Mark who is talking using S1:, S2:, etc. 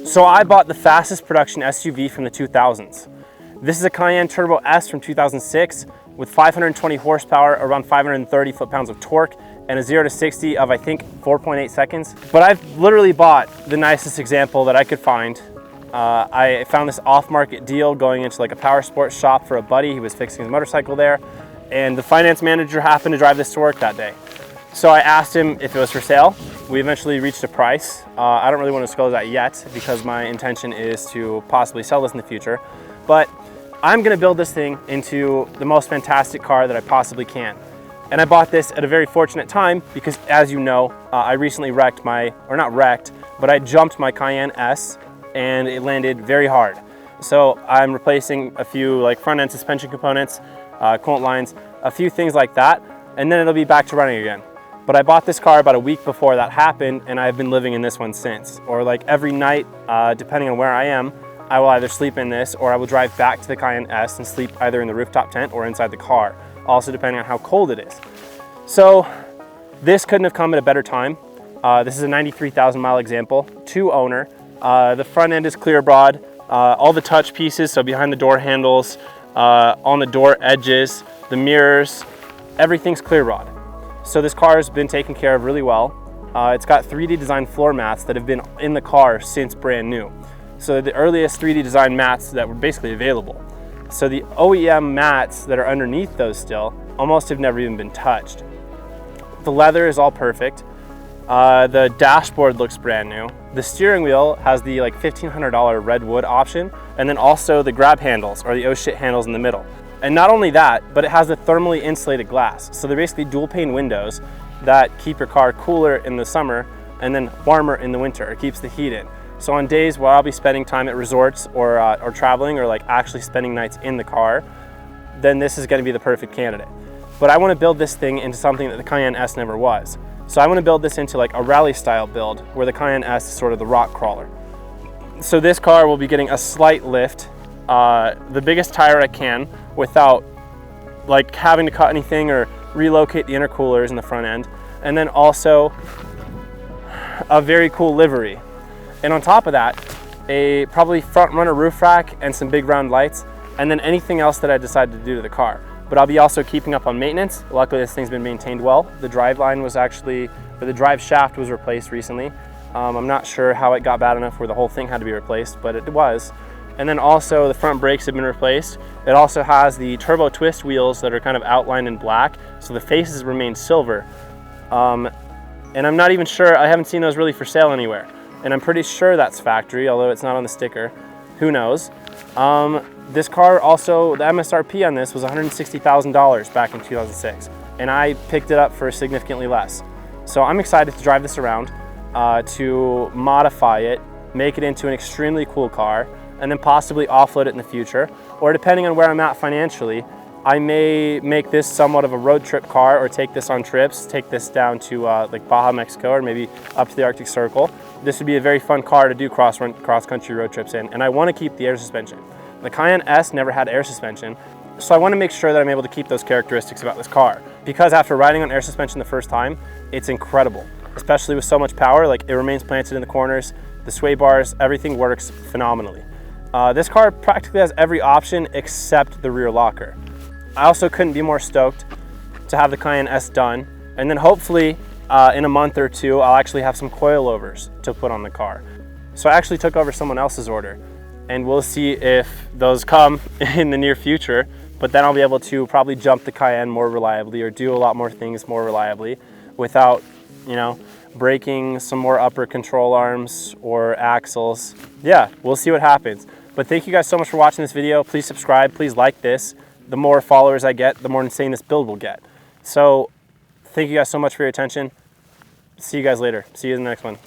S1: So I bought the fastest production SUV from the 2000s. This is a Cayenne Turbo S from 2006 with 520 horsepower, around 530 foot-pounds of torque, and a 0 to 60 of, I think, 4.8 seconds. But I've literally bought the nicest example that I could find. I found this off-market deal going into like a power sports shop for a buddy. He was fixing his motorcycle there, and the finance manager happened to drive this to work that day. So I asked him if it was for sale. We eventually reached a price. I don't really want to disclose that yet because my intention is to possibly sell this in the future. But I'm gonna build this thing into the most fantastic car that I possibly can. And I bought this at a very fortunate time because, as you know, I recently wrecked but I jumped my Cayenne S and it landed very hard. So I'm replacing a few like front end suspension components, coolant lines, a few things like that, and then it'll be back to running again. But I bought this car about a week before that happened, and I've been living in this one since. Or like every night, depending on where I am, I will either sleep in this or I will drive back to the Cayenne S and sleep either in the rooftop tent or inside the car, also depending on how cold it is. So this couldn't have come at a better time. This is a 93,000 mile example, 2-owner. The front end is clear broad, all the touch pieces, so behind the door handles, on the door edges, the mirrors, everything's clear broad. So this car has been taken care of really well. It's got 3D design floor mats that have been in the car since brand new. So the earliest 3D design mats that were basically available. So the OEM mats that are underneath those still almost have never even been touched. The leather is all perfect. The dashboard looks brand new. The steering wheel has the like $1,500 red wood option, and then also the grab handles or the oh shit handles in the middle. And not only that, but it has the thermally insulated glass. So they're basically dual pane windows that keep your car cooler in the summer and then warmer in the winter. It keeps the heat in. So on days where I'll be spending time at resorts or traveling or like actually spending nights in the car, then this is gonna be the perfect candidate. But I wanna build this thing into something that the Cayenne S never was. So I wanna build this into like a rally style build where the Cayenne S is sort of the rock crawler. So this car will be getting a slight lift, the biggest tire I can without like having to cut anything or relocate the intercoolers in the front end. And then also a very cool livery. And on top of that, a probably front runner roof rack and some big round lights, and then anything else that I decide to do to the car. But I'll be also keeping up on maintenance. Luckily this thing's been maintained well. The drive line was actually, or the drive shaft was replaced recently. I'm not sure how it got bad enough where the whole thing had to be replaced, but it was. And then also the front brakes have been replaced. It also has the turbo twist wheels that are kind of outlined in black, so the faces remain silver. And I'm not even sure, I haven't seen those really for sale anywhere. And I'm pretty sure that's factory, although it's not on the sticker. Who knows? This car also, the MSRP on this was $160,000 back in 2006. And I picked it up for significantly less. So I'm excited to drive this around, to modify it, make it into an extremely cool car, and then possibly offload it in the future. Or depending on where I'm at financially, I may make this somewhat of a road trip car or take this on trips, take this down to like Baja, Mexico, or maybe up to the Arctic Circle. This would be a very fun car to do cross-country road trips in, and I want to keep the air suspension. The Cayenne S never had air suspension, so I want to make sure that I'm able to keep those characteristics about this car. Because after riding on air suspension the first time, it's incredible, especially with so much power. Like, it remains planted in the corners, the sway bars, everything works phenomenally. This car practically has every option except the rear locker. I also couldn't be more stoked to have the Cayenne S done, and then hopefully in a month or two I'll actually have some coilovers to put on the car. So I actually took over someone else's order, and we'll see if those come in the near future, but then I'll be able to probably jump the Cayenne more reliably or do a lot more things more reliably without, you know, breaking some more upper control arms or axles. Yeah, we'll see what happens. But thank you guys so much for watching this video. Please subscribe, please like this. The more followers I get, the more insane this build will get. So thank you guys so much for your attention. See you guys later. See you in the next one.